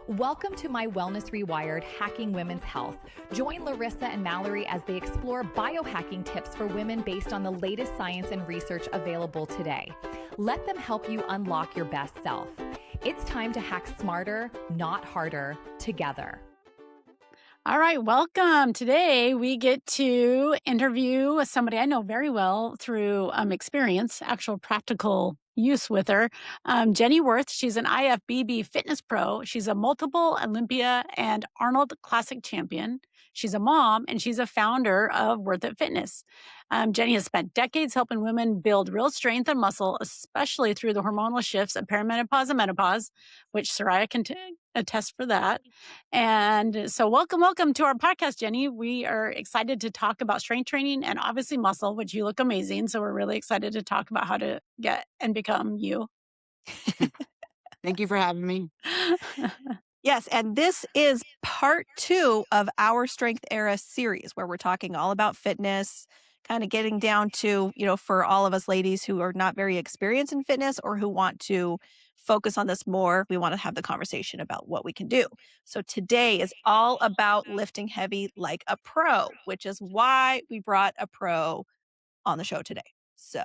Welcome to my Wellness Rewired, Hacking Women's Health. Join Larissa and Malerie as they explore biohacking tips for women based on the latest science and research available today. Let them help you unlock your best self. It's time to hack smarter, not harder, together. All right, welcome. Today we get to interview somebody I know very well through experience, actual practical use with her. Jenny Worth, she's an IFBB fitness pro. She's a multiple Olympia and Arnold Classic champion. She's a mom and she's a founder of Worth It Fitness. Jenny has spent decades helping women build real strength and muscle, especially through the hormonal shifts of perimenopause and menopause, which Soraya can attest for that. And so welcome to our podcast, Jenny. We are excited to talk about strength training and obviously muscle, which you look amazing. So we're really excited to talk about how to get and become you. Thank you for having me. Yes, and this is part 2 of our Strength Era series, where we're talking all about fitness, kind of getting down to, for all of us ladies who are not very experienced in fitness or who want to focus on this more, we want to have the conversation about what we can do. So today is all about lifting heavy like a pro, which is why we brought a pro on the show today. So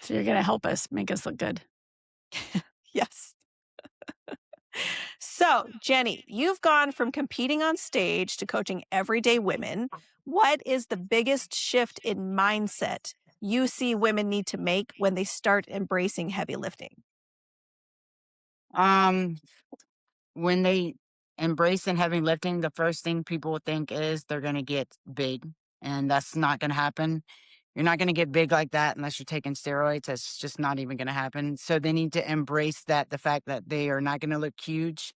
you're going to help us make us look good. Yes. So, Jenny, you've gone from competing on stage to coaching everyday women. What is the biggest shift in mindset you see women need to make when they start embracing heavy lifting? When they embrace in heavy lifting, the first thing people think is they're going to get big, and that's not going to happen. You're not going to get big like that unless you're taking steroids. That's just not even going to happen. So they need to embrace the fact that they are not going to look huge.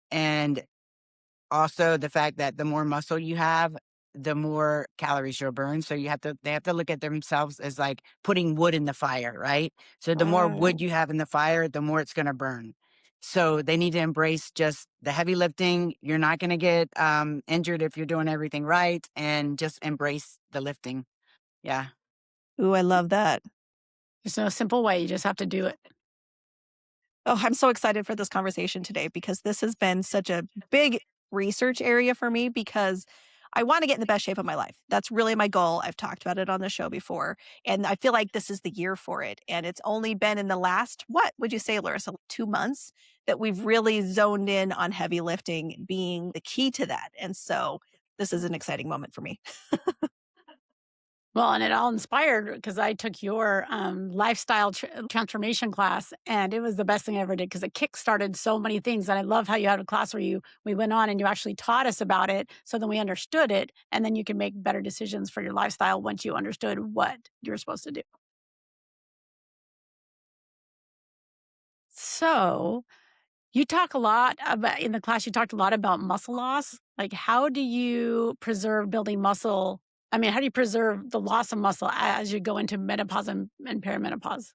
And also the fact that the more muscle you have, the more calories you'll burn. So they have to look at themselves as like putting wood in the fire, right? So the more wood you have in the fire, the more it's going to burn. So they need to embrace just the heavy lifting. You're not going to get injured if you're doing everything right, and just embrace the lifting. Yeah. Ooh, I love that. There's no simple way. You just have to do it. Oh, I'm so excited for this conversation today because this has been such a big research area for me because I want to get in the best shape of my life. That's really my goal. I've talked about it on the show before, and I feel like this is the year for it. And it's only been in the last, what would you say, Larissa, 2 months that we've really zoned in on heavy lifting being the key to that. And so this is an exciting moment for me. Well, and it all inspired because I took your lifestyle transformation class, and it was the best thing I ever did because it kickstarted so many things. And I love how you had a class where we went on and you actually taught us about it, so then we understood it, and then you can make better decisions for your lifestyle once you understood what you're supposed to do. So you talk a lot about, in the class, you talked a lot about muscle loss. Like, how do you preserve building muscle? I mean, how do you preserve the loss of muscle as you go into menopause and perimenopause?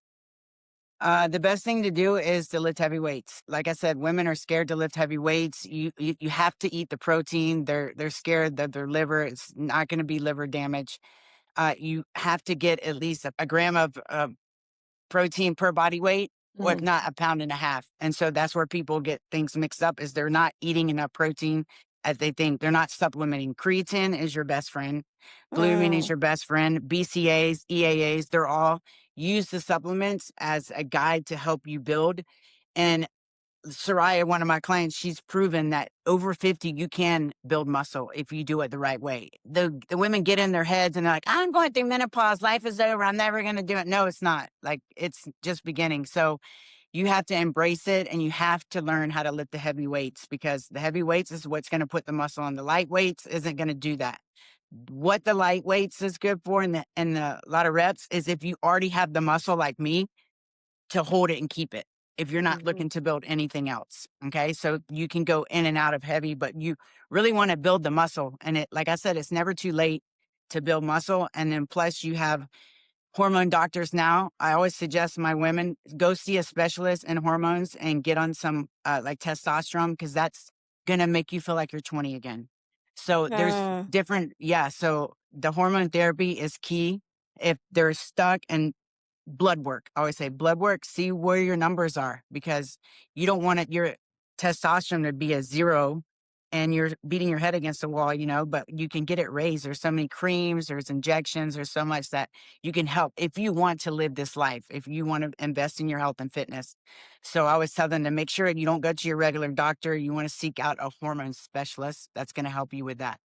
The best thing to do is to lift heavy weights. Like I said, women are scared to lift heavy weights. You have to eat the protein. They're scared that their liver is not going to be liver damage. You have to get at least a gram of protein per body weight, or if not, 1.5 pounds. And so that's where people get things mixed up, is they're not eating enough protein as they think. They're not supplementing. Creatine is your best friend. Glutamine is your best friend. BCAAs, EAAs, they're all use the supplements as a guide to help you build. And Soraya, one of my clients, she's proven that over 50, you can build muscle if you do it the right way. The women get in their heads and they're like, I'm going through menopause. Life is over. I'm never going to do it. No, it's not. Like, it's just beginning. So you have to embrace it, and you have to learn how to lift the heavy weights, because the heavy weights is what's going to put the muscle on. The light weights isn't going to do that. What the light weights is good for in the lot of reps is if you already have the muscle like me to hold it and keep it. If you're not looking to build anything else. Okay. So you can go in and out of heavy, but you really want to build the muscle. And like I said, it's never too late to build muscle. And then plus you have hormone doctors now. I always suggest my women go see a specialist in hormones and get on some like testosterone, because that's going to make you feel like you're 20 again. So there's different. Yeah. So the hormone therapy is key. If they're stuck, and blood work. I always say blood work, see where your numbers are, because you don't want it. testosterone to be a 0 and you're beating your head against the wall, but you can get it raised. There's so many creams, there's injections, there's so much that you can help if you want to live this life, if you want to invest in your health and fitness. So I always tell them to make sure you don't go to your regular doctor. You want to seek out a hormone specialist that's going to help you with that.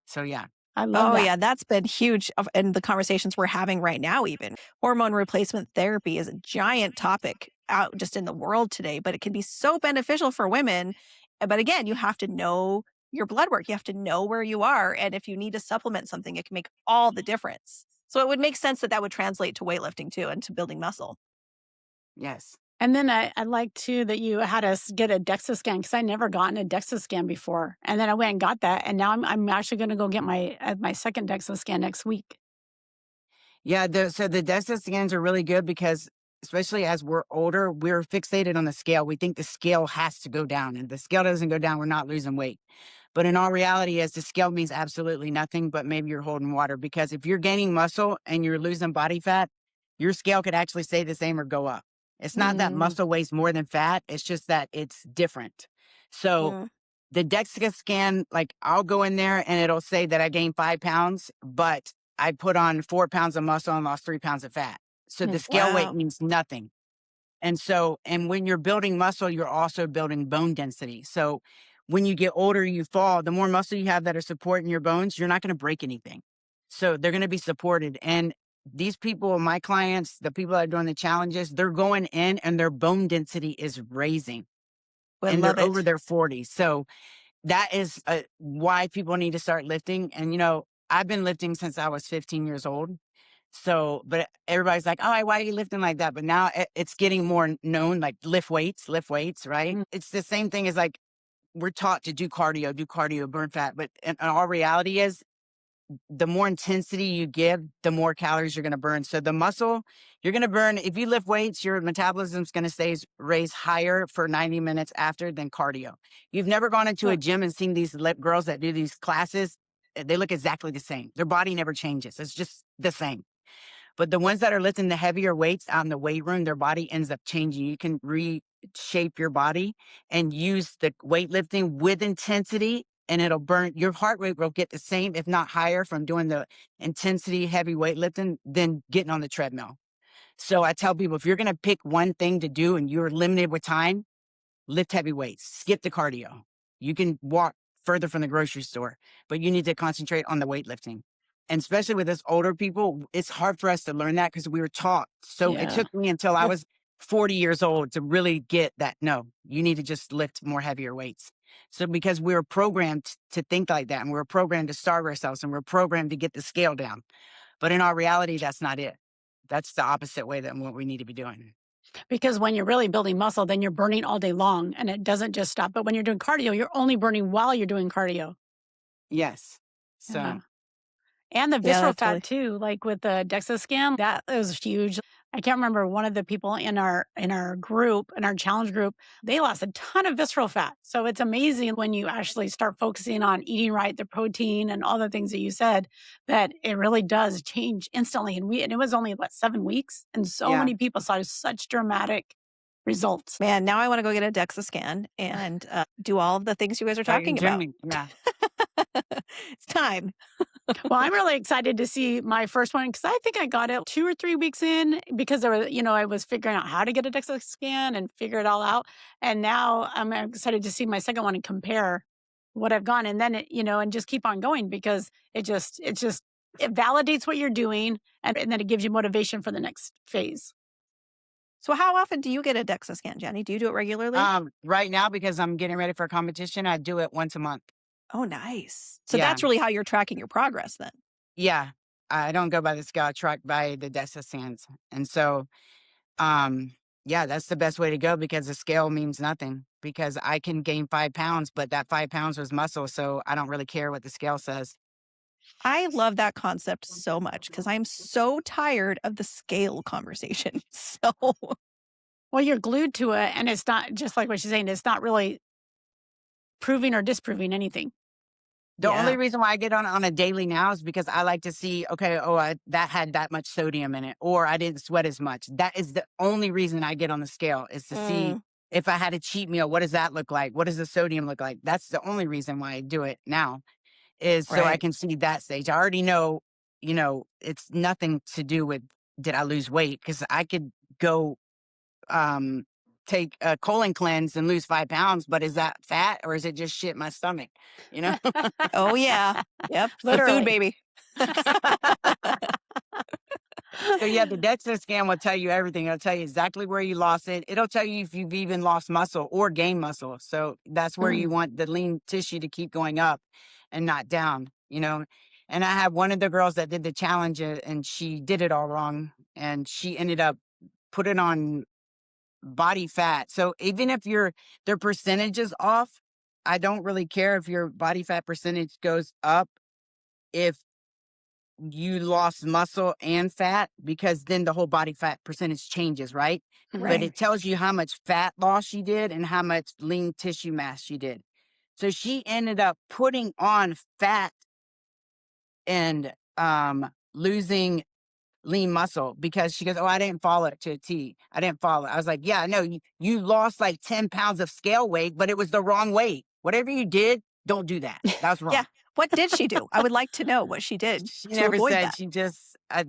So yeah. I love that. Yeah, that's been huge in the conversations we're having right now. Even hormone replacement therapy is a giant topic out just in the world today, but it can be so beneficial for women. But again, you have to know your blood work. You have to know where you are. And if you need to supplement something, it can make all the difference. So it would make sense that would translate to weightlifting too and to building muscle. Yes. And then I like too that you had us get a DEXA scan because I never gotten a DEXA scan before. And then I went and got that. And now I'm actually going to go get my second DEXA scan next week. Yeah. So the DEXA scans are really good because especially as we're older, we're fixated on the scale. We think the scale has to go down, and if the scale doesn't go down, we're not losing weight. But in all reality, is the scale means absolutely nothing, but maybe you're holding water, because if you're gaining muscle and you're losing body fat, your scale could actually stay the same or go up. It's not that muscle weighs more than fat. It's just that it's different. So the DEXA scan, like I'll go in there and it'll say that I gained 5 pounds, but I put on 4 pounds of muscle and lost 3 pounds of fat. So the scale weight means nothing. And when you're building muscle, you're also building bone density. So when you get older, you fall, the more muscle you have that are supporting your bones, you're not going to break anything. So they're going to be supported. And these people, my clients, the people that are doing the challenges, they're going in and their bone density is raising. And they're over their 40s. So that is why people need to start lifting. And, I've been lifting since I was 15 years old. So, but everybody's like, oh, why are you lifting like that? But now it's getting more known, like lift weights, right? It's the same thing as like, we're taught to do cardio, burn fat. But in all reality is, the more intensity you give, the more calories you're going to burn. So the muscle you're going to burn, if you lift weights, your metabolism is going to stay raised higher for 90 minutes after than cardio. You've never gone into a gym and seen these girls that do these classes. They look exactly the same. Their body never changes. It's just the same. But the ones that are lifting the heavier weights out in the weight room, their body ends up changing. You can reshape your body and use the weightlifting with intensity, and it'll burn. Your heart rate will get the same, if not higher, from doing the intensity heavy weightlifting than getting on the treadmill. So I tell people, if you're going to pick one thing to do and you're limited with time, lift heavy weights, skip the cardio. You can walk further from the grocery store, but you need to concentrate on the weightlifting. And especially with us older people, it's hard for us to learn that because we were taught. So it took me until I was 40 years old to really get that. No, you need to just lift more heavier weights. So because we were programmed to think like that, and we were programmed to starve ourselves, and we're programmed to get the scale down. But in our reality, that's not it. That's the opposite way than what we need to be doing. Because when you're really building muscle, then you're burning all day long and it doesn't just stop. But when you're doing cardio, you're only burning while you're doing cardio. Yes. So. Yeah. And the visceral fat too, like with the DEXA scan, that was huge. I can't remember, one of the people in our group, in our challenge group, they lost a ton of visceral fat. So it's amazing when you actually start focusing on eating right, the protein and all the things that you said, that it really does change instantly. And it was only 7 weeks. And so many people saw such dramatic results. Man, now I want to go get a DEXA scan and do all of the things you guys are talking about. Yeah. It's time. Well, I'm really excited to see my first one because I think I got it 2 or 3 weeks in because there was, I was figuring out how to get a DEXA scan and figure it all out. And now I'm excited to see my second one and compare what I've gone. And then, and just keep on going because it validates what you're doing. And then it gives you motivation for the next phase. So how often do you get a DEXA scan, Jenny? Do you do it regularly? Right now, because I'm getting ready for a competition, I do it once a month. Oh, nice. So that's really how you're tracking your progress then. Yeah. I don't go by the scale, I track by the DEXA scans. And so, that's the best way to go because the scale means nothing because I can gain 5 pounds, but that 5 pounds was muscle. So I don't really care what the scale says. I love that concept so much because I'm so tired of the scale conversation. Well, you're glued to it. And it's not just like what she's saying. It's not really proving or disproving anything. The only reason why I get on a daily now is because I like to see, that had that much sodium in it, or I didn't sweat as much. That is the only reason I get on the scale is to see if I had a cheat meal, what does that look like? What does the sodium look like? That's the only reason why I do it now, is so I Right. can see that stage. I already know, it's nothing to do with did I lose weight, because I could go take a colon cleanse and lose 5 pounds, but is that fat or is it just shit in my stomach? Oh, yeah. Yep. The food Literally. baby. So yeah, the DEXA scan will tell you everything. It'll tell you exactly where you lost it. It'll tell you if you've even lost muscle or gained muscle. So that's where you want the lean tissue to keep going up and not down, And I had one of the girls that did the challenge, and she did it all wrong, and she ended up putting on body fat. So even if their percentage is off, I don't really care if your body fat percentage goes up if you lost muscle and fat, because then the whole body fat percentage changes, right? But Right. it tells you how much fat loss you did and how much lean tissue mass you did. So she ended up putting on fat and losing lean muscle, because she goes, oh, I didn't follow it to a T. I didn't follow it. I was like, yeah, no, you lost like 10 pounds of scale weight, but it was the wrong weight. Whatever you did, don't do that. That was wrong. Yeah. What did she do? I would like to know what she did She to never avoid said. that. She just, I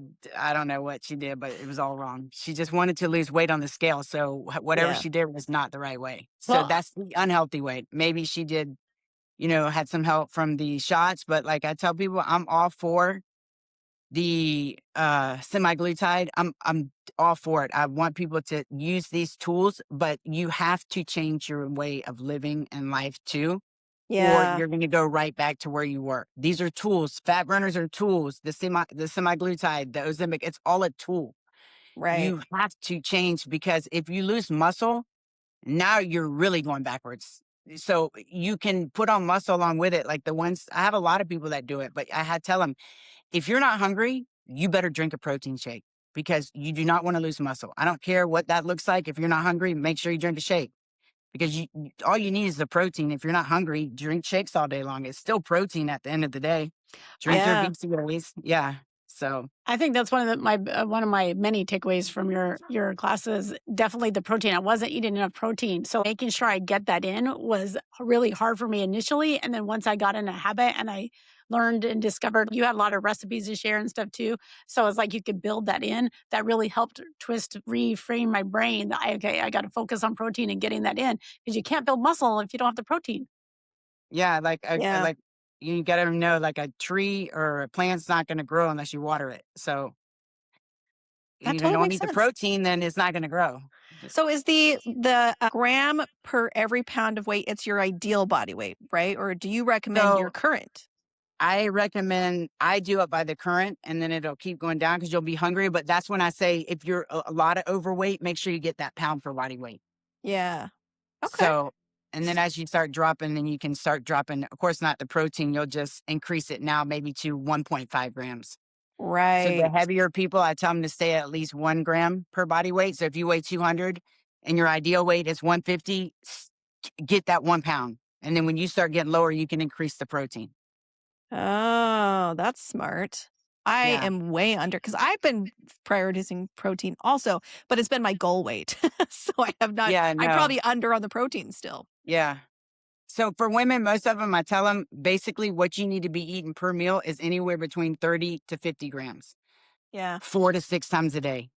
don't know what she did, but it was all wrong. She just wanted to lose weight on the scale. So whatever Yeah. she did was not the right way. So Well, that's the unhealthy way. Maybe she did, had some help from the shots, but like I tell people, I'm all for the semaglutide. I'm all for it. I want people to use these tools, but you have to change your way of living and life too, or Yeah. you're going to go right back to where you were. These are tools. Fat burners are tools. The semaglutide, the Ozempic, it's all a tool. Right. You have to change, because if you lose muscle, now you're really going backwards. So you can put on muscle along with it. Like I have a lot of people that do it, but I had to tell them, if you're not hungry, you better drink a protein shake, because you do not want to lose muscle. I don't care what that looks like. If you're not hungry, make sure you drink a shake, because all you need is the protein. If you're not hungry, drink shakes all day long. It's still protein at the end of the day. Drink your Yeah. BCAAs. Yeah. So I think that's one of my many takeaways from your classes. Definitely the protein. I wasn't eating enough protein, so making sure I get that in was really hard for me initially. And then once I got in a habit and I learned and discovered you had a lot of recipes to share and stuff too, so it's like you could build that in. That really helped reframe my brain. That I got to focus on protein and getting that in, because you can't build muscle if you don't have the protein. yeah, Yeah. like you got to know, like a tree or a plant's not going to grow unless you water it. So That you totally don't makes eat the sense. protein, then it's not going to grow. So is the gram per every pound of weight, it's your ideal body weight, right? Or do you recommend your So current? I recommend I do it by the current, and then it'll keep going down because you'll be hungry. But that's when I say, if you're a lot of overweight, make sure you get that pound per body weight. Yeah. Okay. So, and then as you start dropping, then you can start dropping, of course, not the protein. You'll just increase it now maybe to 1.5 grams. So the Right. heavier people, I tell them to stay at least 1 gram per body weight. So if you weigh 200 and your ideal weight is 150, get that 1 pound. And then when you start getting lower, you can increase the protein. Oh, that's smart. I Yeah. am way under, because I've been prioritizing protein also, but it's been my goal weight. So I have not, Yeah, I'm no. probably under on the protein still. Yeah. So for women, most of them, I tell them basically what you need to be eating per meal is anywhere between 30 to 50 grams, Yeah. 4 to 6 times a day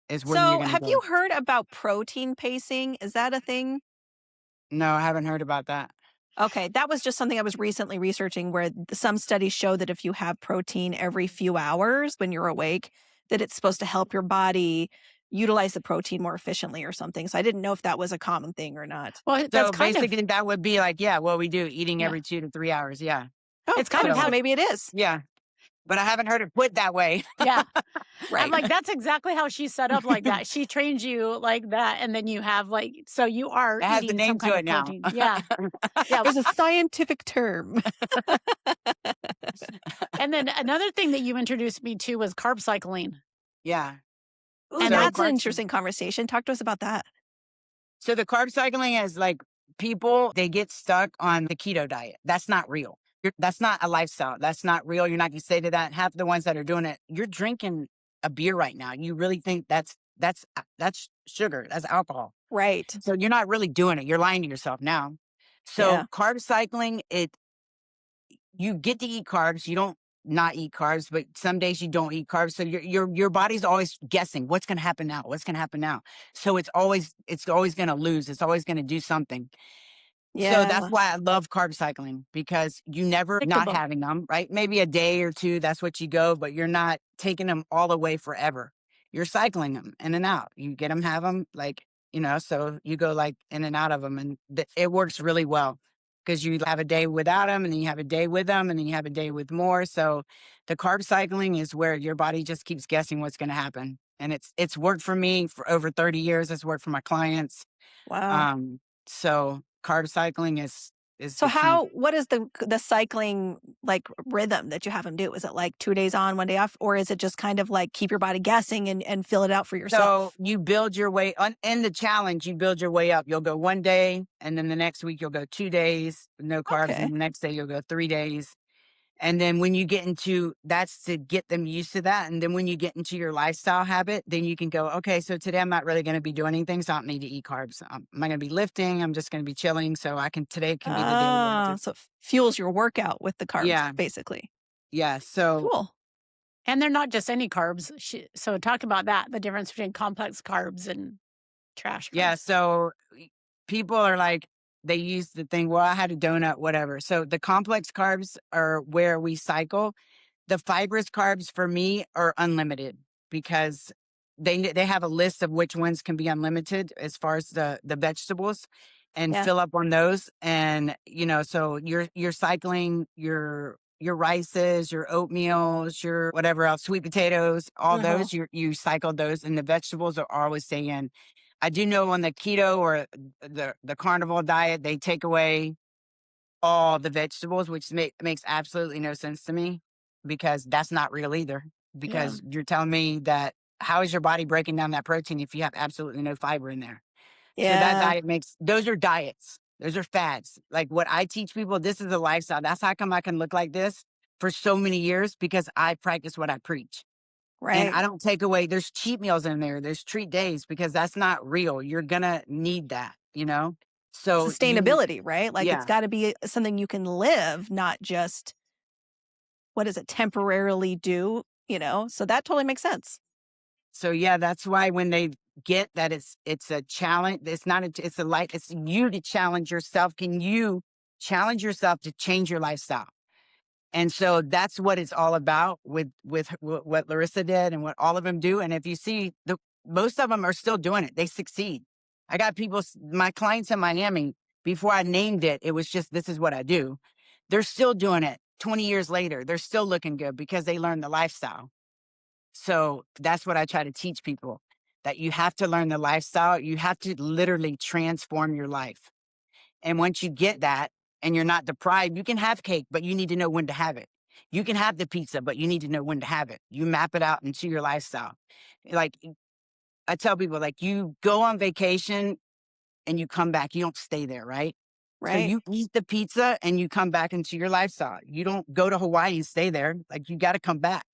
is where you're So going to have go. you heard about protein pacing? Is that a thing? No, I haven't heard about that. Okay, that was just something I was recently researching, where some studies show that if you have protein every few hours when you're awake, that it's supposed to help your body utilize the protein more efficiently or something. So I didn't know if that was a common thing or not. Well, So that's kind of basically that would be like, yeah, what we do, eating Yeah. every 2 to 3 hours. Yeah. Oh, It's kind of so how- maybe it is. Yeah. But I haven't heard it put that way. yeah. Right. I'm like, that's exactly how she's set up like that. She trains you like that. And then you have so you are It has the eating name some kind to of it now. protein. Yeah. Yeah. There's a scientific term. And then another thing that you introduced me to was carb cycling. Yeah. Ooh, And that's an carb- interesting conversation. Talk to us about that. So the carb cycling is like, people, they get stuck on the keto diet. That's not real. That's not a lifestyle. That's not real. You're not going to say to that. Half the ones that are doing it, you're drinking a beer right now. You really think that's that's sugar, that's alcohol. Right. So you're not really doing it. You're lying to yourself now. So Yeah. carb cycling, you get to eat carbs. You don't not eat carbs, but some days you don't eat carbs. So your body's always guessing what's going to happen now. What's going to happen now? So it's always going to lose. It's always going to do something. So that's Yeah. why I love carb cycling, because you never not Predictable. having them, right? Maybe a day or two, that's what you go, but you're not taking them all away forever. You're cycling them in and out. You get them, have them, like, so you go like in and out of them, and it works really well, because you have a day without them, and then you have a day with them, and then you have a day with more. So the carb cycling is where your body just keeps guessing what's going to happen. And it's worked for me for over 30 years. It's worked for my clients. Wow. So carb cycling is So the key. what is the cycling like rhythm that you have them do? Is it like 2 days on, 1 day off, or is it just kind of like keep your body guessing and fill it out for So yourself? you build your way in the challenge, you build your way up. You'll go 1 day, and then the next week you'll go 2 days, no carbs, Okay. and the next day you'll go 3 days. And then when you get into, that's to get them used to that. And then when you get into your lifestyle habit, then you can go, okay, so today I'm not really going to be doing anything, so I don't need to eat carbs. Am I going to be lifting? I'm just going to be chilling. So today can be the day where I just, So it fuels your workout with the carbs, yeah, basically. yeah. So Cool. And they're not just any carbs. So talk about that, the difference between complex carbs and trash yeah, carbs. so people are like, they use the thing, well, I had a donut, whatever. So the complex carbs are where we cycle. The fibrous carbs for me are unlimited, because they have a list of which ones can be unlimited as far as the vegetables, and Yeah. fill up on those. And so you're cycling your rices, your oatmeals, your whatever else, sweet potatoes, all Uh-huh. those you cycle those, and the vegetables are always staying. I do know on the keto or the carnivore diet, they take away all the vegetables, which makes absolutely no sense to me, because that's not real either. Yeah. Because you're telling me that, how is your body breaking down that protein if you have absolutely no fiber in there? So that Yeah. those are diets. Those are fads. Like what I teach people, this is a lifestyle. That's how come I can look like this for so many years, because I practice what I preach. And Right. I don't take away, there's cheat meals in there, there's treat days, because that's not real. You're gonna need that, So Sustainability, right? Like it's yeah. got to be something you can live, not just what is it, temporarily do, So that totally makes sense. So yeah, that's why when they get that, it's a challenge. It's not, it's a life. It's you to challenge yourself. Can you challenge yourself to change your lifestyle? And so that's what it's all about with what Larissa did and what all of them do. And if you see, most of them are still doing it. They succeed. I got people, my clients in Miami, before I named it, it was just, this is what I do. They're still doing it 20 years later. They're still looking good because they learned the lifestyle. So that's what I try to teach people, that you have to learn the lifestyle. You have to literally transform your life. And once you get that and you're not deprived, you can have cake, but you need to know when to have it. You can have the pizza, but you need to know when to have it. You map it out into your lifestyle. Like I tell people, like, you go on vacation and you come back, you don't stay there, right? So Right. you eat the pizza and you come back into your lifestyle. You don't go to Hawaii and stay there. Like, you got to come back.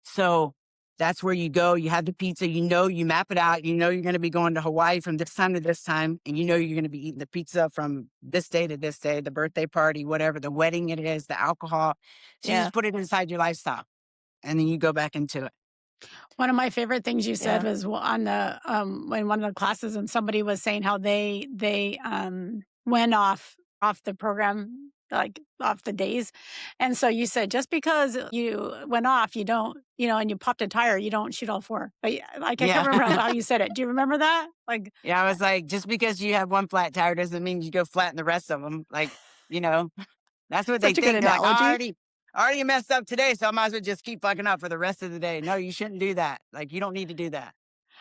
So that's where you go. You have the pizza, you map it out. You're going to be going to Hawaii from this time to this time. And you're going to be eating the pizza from this day to this day, the birthday party, whatever, the wedding it is, the alcohol. So you Yeah. just put it inside your lifestyle and then you go back into it. One of my favorite things you said Yeah. was on the in one of the classes, and somebody was saying how they went off the program, like off the days. And so you said, just because you went off, you don't, and you popped a tire, you don't shoot all four. But like, I can't Yeah. remember how you said it. Do you remember that? Like, Yeah. I was like, just because you have one flat tire doesn't mean you go flatten the rest of them. Like, you know, that's what they Such a good think. They're like, analogy. I already messed up today, so I might as well just keep fucking up for the rest of the day. No, you shouldn't do that. Like, you don't need to do that.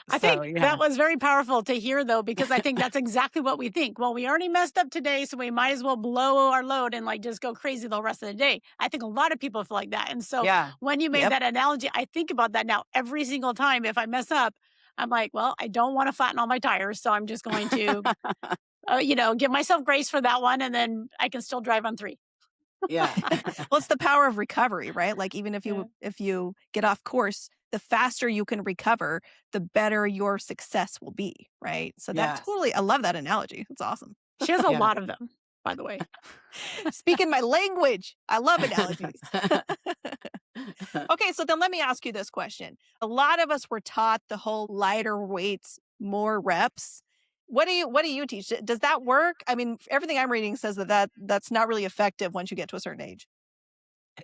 I So think yeah. that was very powerful to hear, though, because I think that's exactly what we think. Well, we already messed up today, so we might as well blow our load and like just go crazy the rest of the day. I think a lot of people feel like that. And so Yeah. when you made Yep. that analogy, I think about that now every single time. If I mess up, I'm like, well, I don't want to flatten all my tires, so I'm just going to, give myself grace for that one, and then I can still drive on 3. Yeah. Well, it's the power of recovery, right? Like even if Yeah. you get off course, the faster you can recover, the better your success will be, right? So that I love that analogy. It's awesome. She has a lot of them, by the way. Speaking my language. I love analogies. Okay, so then let me ask you this question. A lot of us were taught the whole lighter weights, more reps. What do you teach? Does that work? I mean, everything I'm reading says that's not really effective once you get to a certain age.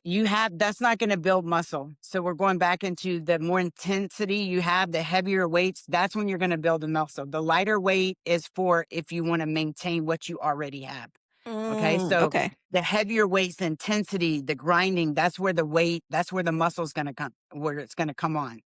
That's not going to build muscle. So we're going back into the more intensity you have, the heavier weights. That's when you're going to build the muscle. The lighter weight is for if you want to maintain what you already have. Okay. So the heavier weights, the intensity, the grinding, that's where the muscle's going to come, where it's going to come on.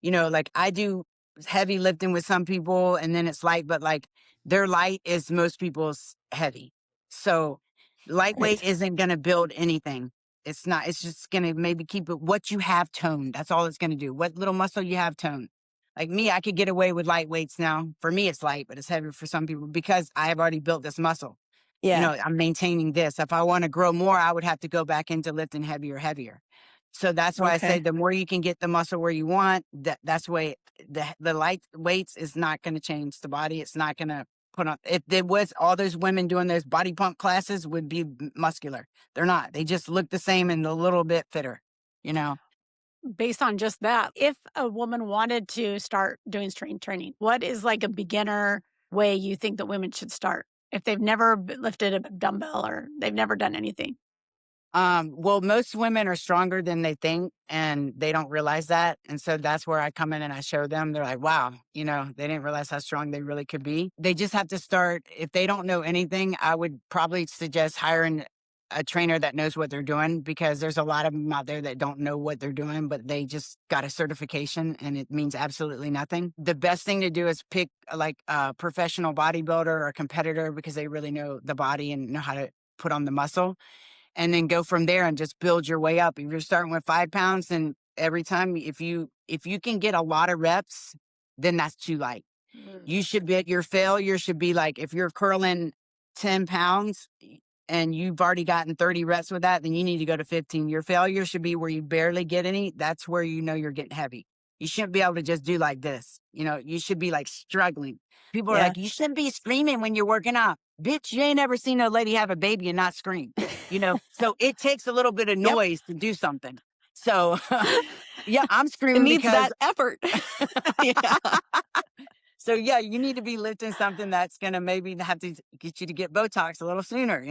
Like I do heavy lifting with some people and then it's light, but like their light is most people's heavy. So lightweight isn't going to build anything. It's not. It's just going to maybe keep it what you have toned. That's all it's going to do. What little muscle you have toned. Like me, I could get away with light weights now. For me, it's light, but it's heavy for some people because I have already built this muscle. Yeah. I'm maintaining this. If I want to grow more, I would have to go back into lifting heavier. So that's why I say the more you can get the muscle where you want, that's why the light weights is not going to change the body. It's not going to put on. If there was all those women doing those body pump classes would be muscular. They're not. They just look the same and a little bit fitter, Based on just that, if a woman wanted to start doing strength training, what is like a beginner way you think that women should start if they've never lifted a dumbbell or they've never done anything? Well, most women are stronger than they think and they don't realize that. And so that's where I come in and I show them. They're like, wow, they didn't realize how strong they really could be. They just have to start. If they don't know anything, I would probably suggest hiring a trainer that knows what they're doing because there's a lot of them out there that don't know what they're doing, but they just got a certification and it means absolutely nothing. The best thing to do is pick like a professional bodybuilder or a competitor because they really know the body and know how to put on the muscle. And then go from there and just build your way up. If you're starting with 5 pounds, and every time, if you can get a lot of reps, then that's too light. You should be your failure should be like if you're curling 10 pounds and you've already gotten 30 reps with that, then you need to go to 15. Your failure should be where you barely get any. That's where you're getting heavy. You shouldn't be able to just do like this. You should be like struggling. People are like, you shouldn't be screaming when you're working out. Bitch, you ain't ever seen a lady have a baby and not scream. So it takes a little bit of noise to do something. So I'm screaming it needs because that effort. So you need to be lifting something that's going to maybe have to get you to get Botox a little sooner,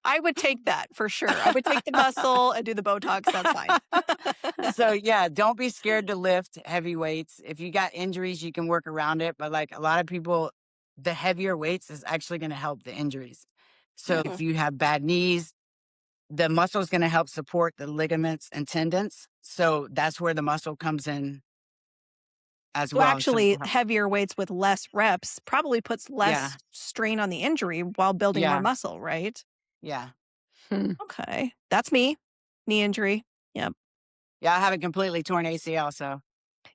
I would take that for sure. I would take the muscle and do the Botox. That's fine. So don't be scared to lift heavy weights. If you got injuries, you can work around it. But like a lot of people, the heavier weights is actually going to help the injuries. So if you have bad knees, the muscle is going to help support the ligaments and tendons. So that's where the muscle comes in as well. Actually, heavier weights with less reps probably puts less strain on the injury while building more muscle, right? Yeah. Okay. That's me. Knee injury. Yep. Yeah, I have a completely torn ACL, so.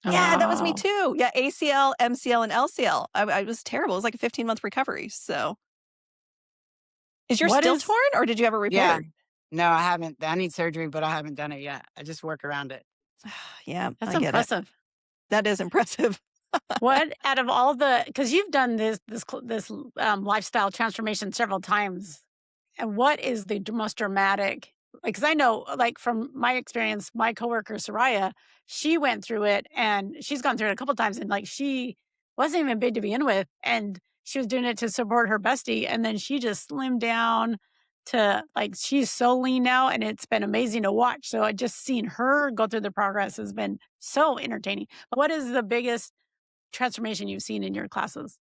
Yeah, that was me too. Yeah, ACL, MCL, and LCL. I was terrible. It was like a 15-month recovery, so. Is yours still torn, or did you have it repaired? Yeah. No, I haven't. I need surgery, but I haven't done it yet. I just work around it. Yeah, that's impressive. That is impressive. What out of all because you've done this lifestyle transformation several times, and what is the most dramatic? Because I know, like from my experience, my coworker Soraya, she went through it, and she's gone through it a couple of times, and like she wasn't even big to begin with, and she was doing it to support her bestie, and then she just slimmed down to like she's so lean now, and it's been amazing to watch. So I just seen her go through the progress has been so entertaining. What is the biggest transformation you've seen in your classes?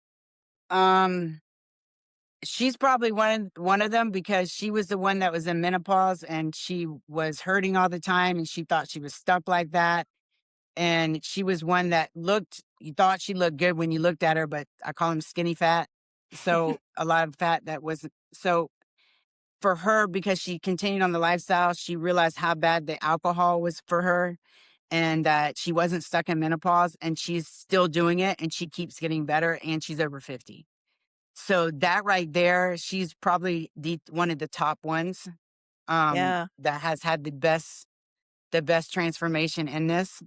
She's probably one of them because she was the one that was in menopause and she was hurting all the time and she thought she was stuck like that. And she was one that you thought she looked good when you looked at her, but I call them skinny fat. So a lot of fat that wasn't. So for her, because she continued on the lifestyle, she realized how bad the alcohol was for her and that she wasn't stuck in menopause and she's still doing it and she keeps getting better and she's over 50. So that right there, she's probably one of the top ones that has had the best the best transformation in this,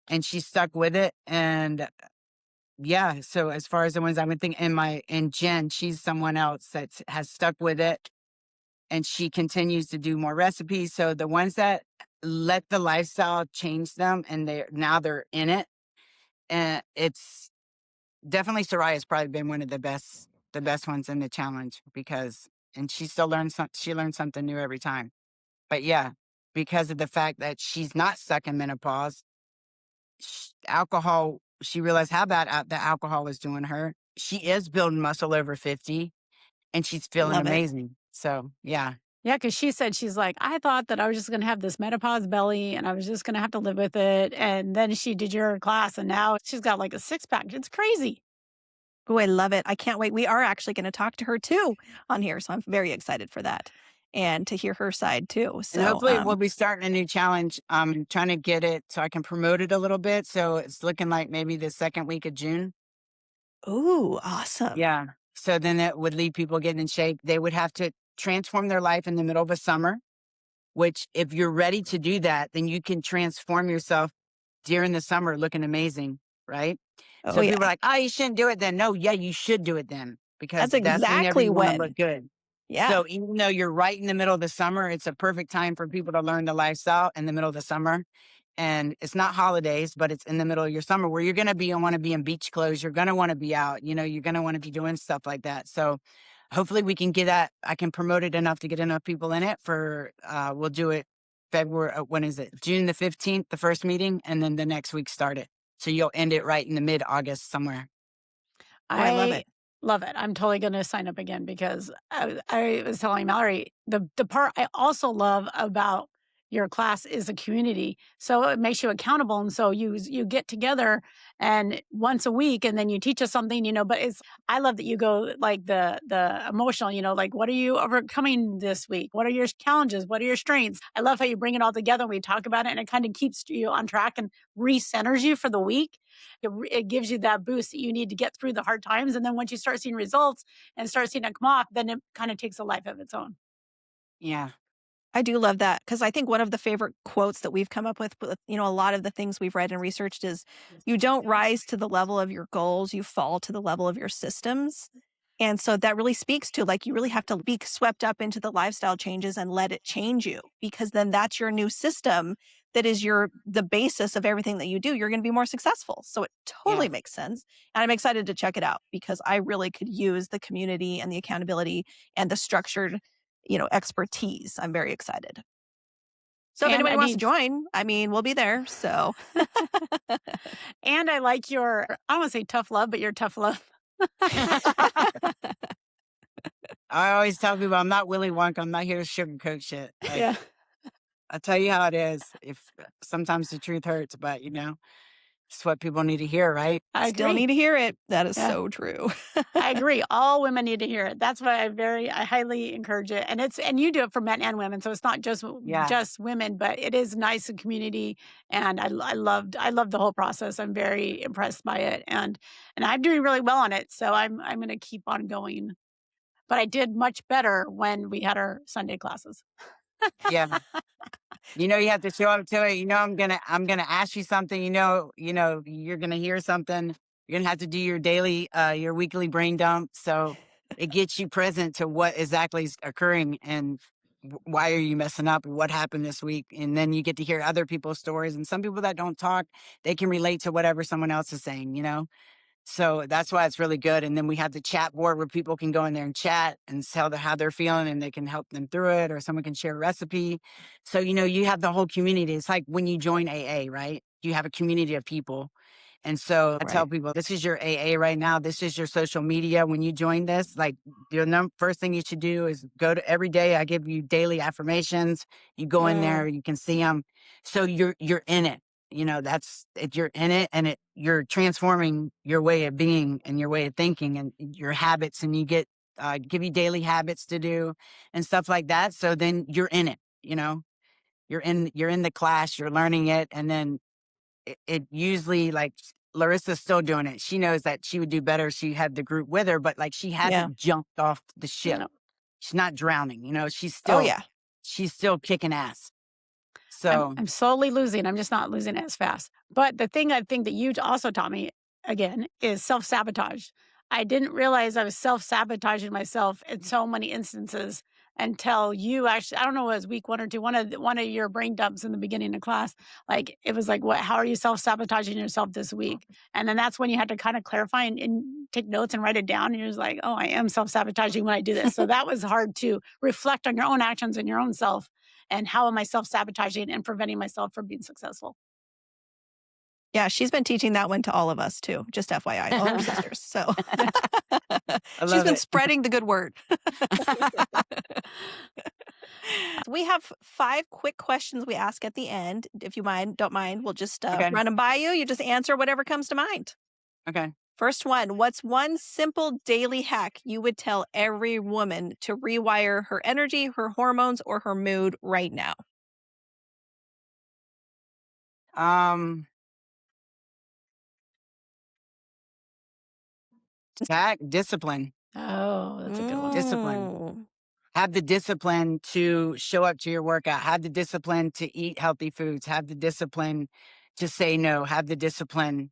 and she stuck with it. And yeah, so as far as the ones I would think and Jen, she's someone else that has stuck with it, and she continues to do more recipes. So the ones that let the lifestyle change them and they're in it, and it's definitely Soraya's probably been one of the best ones in the challenge, because and she still learns she learns something new every time. But yeah, because of the fact that she's not stuck in menopause, alcohol, she realized how bad the alcohol is doing her. She is building muscle over 50, and she's feeling Love it. amazing. So yeah. Yeah, because she said, she's like, I thought that I was just going to have this menopause belly and I was just going to have to live with it. And then she did your class and now she's got like a 6-pack. It's crazy. Oh, I love it. I can't wait. We are actually going to talk to her too on here. So I'm very excited for that and to hear her side too. So And hopefully we'll be starting a new challenge. I'm trying to get it so I can promote it a little bit. So it's looking like maybe the second week of June. ooh, awesome. Yeah. So then it would leave people getting in shape. They would have to transform their life in the middle of a summer, which if you're ready to do that, then you can transform yourself during the summer looking amazing, right? Oh, So yeah. people are like, oh, you shouldn't do it then. No, yeah, you should do it then, because That's exactly whenever you want to when. look good. Yeah. So even though you're right in the middle of the summer, it's a perfect time for people to learn the lifestyle in the middle of the summer. And it's not holidays, but it's in the middle of your summer where you're going to want to be in beach clothes. You're going to want to be out, you're going to want to be doing stuff like that. So hopefully we can get that. I can promote it enough to get enough people in it we'll do it February. When is it? June the 15th, the first meeting. And then the next week start it. So you'll end it right in the mid-August somewhere. Oh, I love it. Love it. I'm totally going to sign up again because I was telling Mallory, the part I also love about your class is a community. So it makes you accountable. And so you get together and once a week and then you teach us something, but I love that you go like the emotional, like what are you overcoming this week? What are your challenges? What are your strengths? I love how you bring it all together and we talk about it and it kind of keeps you on track and recenters you for the week. It gives you that boost that you need to get through the hard times. And then once you start seeing results and start seeing it come off, then it kind of takes a life of its own. Yeah. I do love that because I think one of the favorite quotes that we've come up with, a lot of the things we've read and researched is you don't rise to the level of your goals, you fall to the level of your systems. And so that really speaks to like you really have to be swept up into the lifestyle changes and let it change you, because then that's your new system that is the basis of everything that you do. You're going to be more successful. So it totally makes sense. And I'm excited to check it out because I really could use the community and the accountability and the structured expertise. I'm very excited. So if anybody wants to join, we'll be there. So, and I like I don't want to say tough love, but your tough love. I always tell people I'm not Willy Wonka. I'm not here to sugarcoat shit. Yeah. I'll tell you how it is. If sometimes the truth hurts, but it's what people need to hear, right? I still need to hear it. That is so true. I agree. All women need to hear it. That's why I highly encourage it. And you do it for men and women. So it's not just women, but it is nice and community. And I loved the whole process. I'm very impressed by it. And I'm doing really well on it. So I'm going to keep on going. But I did much better when we had our Sunday classes. Yeah. You have to show up to it. I'm gonna ask you something. You're gonna hear something. You're gonna have to do your daily, your weekly brain dump. So it gets you present to what exactly is occurring and why are you messing up? What happened this week? And then you get to hear other people's stories. And some people that don't talk, they can relate to whatever someone else is saying. So that's why it's really good. And then we have the chat board where people can go in there and chat and tell how they're feeling and they can help them through it, or someone can share a recipe. So, you have the whole community. It's like when you join AA, right? You have a community of people. And so I tell people, this is your AA right now. This is your social media. When you join this, like your first thing you should do is go to every day. I give you daily affirmations. You go in there, you can see them. So you're in it. That's it. You're in it and you're transforming your way of being and your way of thinking and your habits. And you get, give you daily habits to do and stuff like that. So then you're in it, you're in the class, you're learning it. And then it usually, like, Larissa's still doing it. She knows that she would do better if she had the group with her, but like she hasn't jumped off the ship. She's not drowning, she's still, she's still kicking ass. So I'm slowly losing. I'm just not losing as fast. But the thing I think that you also taught me, again, is self-sabotage. I didn't realize I was self-sabotaging myself in so many instances until you actually, I don't know, it was week 1 or 2, one of your brain dumps in the beginning of class. Like, it was like, what, how are you self-sabotaging yourself this week? And then that's when you had to kind of clarify and take notes and write it down. And you're just like, oh, I am self-sabotaging when I do this. So that was hard to reflect on your own actions and your own self. And how am I self-sabotaging and preventing myself from being successful? Yeah, she's been teaching that one to all of us too, just FYI, all her sisters. So she's been spreading the good word. We have 5 quick questions we ask at the end. If you don't mind, we'll just run them by you. You just answer whatever comes to mind. Okay. First one, what's one simple daily hack you would tell every woman to rewire her energy, her hormones, or her mood right now? Discipline. Oh, that's a good one. Discipline. Have the discipline to show up to your workout. Have the discipline to eat healthy foods. Have the discipline to say no. Have the discipline.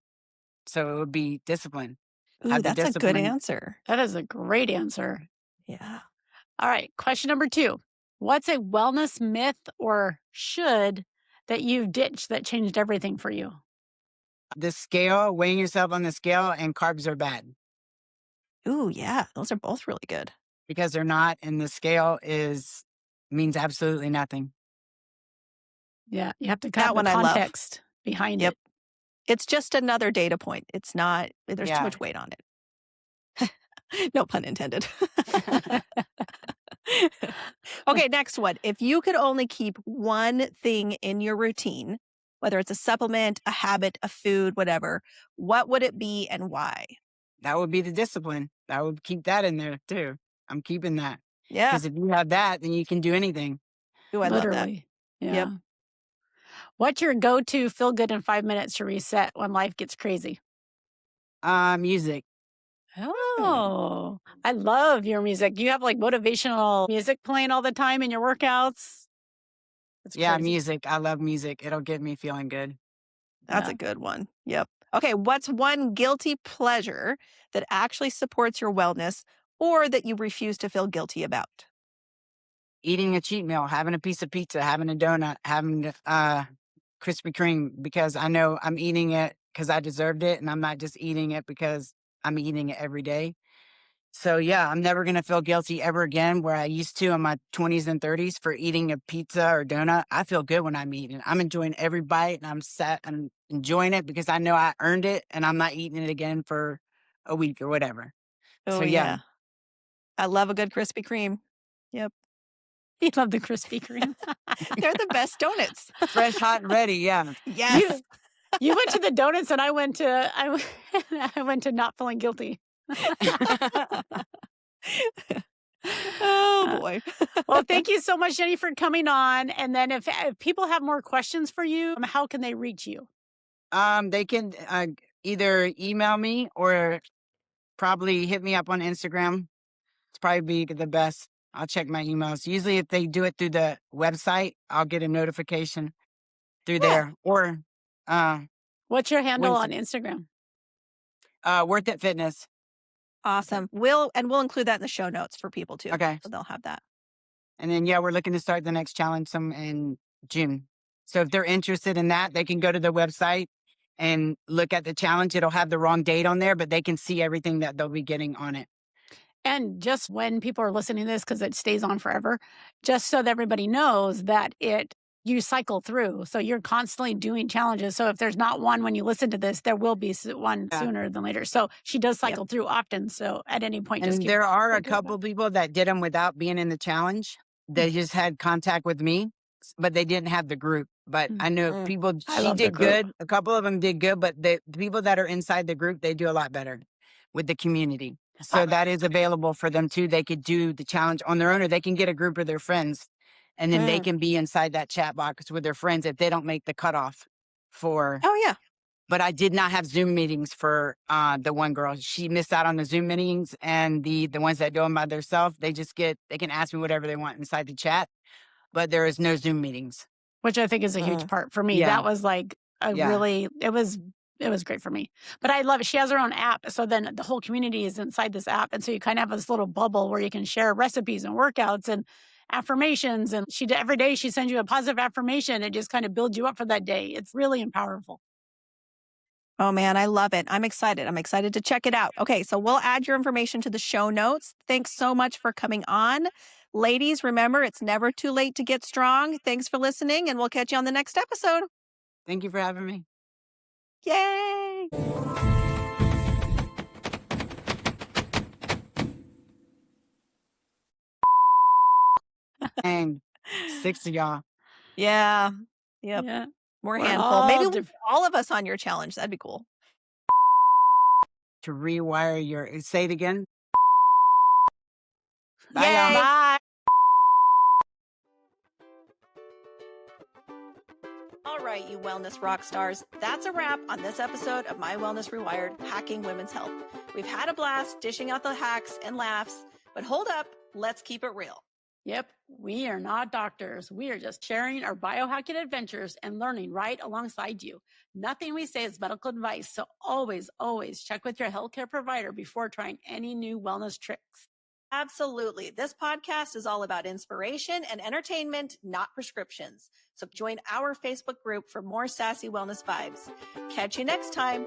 So it would be discipline. Ooh, that's a good answer. That is a great answer. Yeah. All right. Question number 2. What's a wellness myth or should that you've ditched that changed everything for you? The scale, weighing yourself on the scale, and carbs are bad. Ooh, yeah. Those are both really good. Because they're not, and the scale means absolutely nothing. Yeah, you have to have the context behind it. It's just another data point. It's not, there's too much weight on it. No pun intended. Okay, next one. If you could only keep one thing in your routine, whether it's a supplement, a habit, a food, whatever, what would it be and why? That would be the discipline. I would keep that in there too. I'm keeping that. Yeah. Because if you have that, then you can do anything. Ooh, I love that. Yeah. Yep. What's your go-to feel good in 5 minutes to reset when life gets crazy? Music. Oh, I love your music. You have like motivational music playing all the time in your workouts? It's crazy. Music. I love music. It'll get me feeling good. That's a good one. Yep. Okay, what's one guilty pleasure that actually supports your wellness or that you refuse to feel guilty about? Eating a cheat meal, having a piece of pizza, having a donut, having Krispy Kreme, because I know I'm eating it because I deserved it, and I'm not just eating it because I'm eating it every day. So yeah, I'm never going to feel guilty ever again where I used to in my 20s and 30s for eating a pizza or donut. I feel good when I'm eating. I'm enjoying every bite, and I'm enjoying it because I know I earned it, and I'm not eating it again for a week or whatever. Oh, so yeah. I love a good Krispy Kreme. Yep. You love the Krispy Kreme. They're the best donuts. Fresh, hot, and ready. Yeah. Yes. You went to the donuts, and I went to not feeling guilty. Oh boy. Well, thank you so much, Jenny, for coming on. And then if people have more questions for you, how can they reach you? They can either email me or probably hit me up on Instagram. It's probably be the best. I'll check my emails. Usually if they do it through the website, I'll get a notification through there. Or what's your handle on Instagram? Worth It Fitness. Awesome. We'll include that in the show notes for people too. Okay. So they'll have that. And then we're looking to start the next challenge in June. So if they're interested in that, they can go to the website and look at the challenge. It'll have the wrong date on there, but they can see everything that they'll be getting on it. And just when people are listening to this, because it stays on forever, just so that everybody knows that you cycle through. So you're constantly doing challenges. So if there's not one when you listen to this, there will be one sooner than later. So she does cycle through often. So at any point, and there are a couple people that did them without being in the challenge. They just had contact with me, but they didn't have the group. But I know people, she did good. A couple of them did good, but the people that are inside the group, they do a lot better with the community. So that is available for them too. They could do the challenge on their own, or they can get a group of their friends, and then they can be inside that chat box with their friends if they don't make the cutoff for. Oh yeah. But I did not have Zoom meetings for the one girl. She missed out on the Zoom meetings, and the ones that do them by themselves, they can ask me whatever they want inside the chat, but there is no Zoom meetings. which I think is a huge part for me. Yeah. That was like a Yeah. really, it was great for me. But I love it. She has her own app. So then the whole community is inside this app. And so you kind of have this little bubble where you can share recipes and workouts and affirmations. And every day she sends you a positive affirmation. It just kind of builds you up for that day. It's really powerful. Oh man, I love it. I'm excited. I'm excited to check it out. Okay, so we'll add your information to the show notes. Thanks so much for coming on. Ladies, remember, it's never too late to get strong. Thanks for listening, and we'll catch you on the next episode. Thank you for having me. Yay! And 6 of y'all. Yeah. Yep. Yeah. More We're handful. all Maybe we'll diff- get all of us on your challenge. That'd be cool. To rewire your, say it again. Bye, Yay. y'all. Bye. All right, you wellness rock stars. That's a wrap on this episode of My Wellness Rewired, Hacking Women's Health. We've had a blast dishing out the hacks and laughs, but hold up, let's keep it real. Yep. We are not doctors. We are just sharing our biohacking adventures and learning right alongside you. Nothing we say is medical advice. So always, always check with your healthcare provider before trying any new wellness tricks. Absolutely. This podcast is all about inspiration and entertainment, not prescriptions. So join our Facebook group for more sassy wellness vibes. Catch you next time.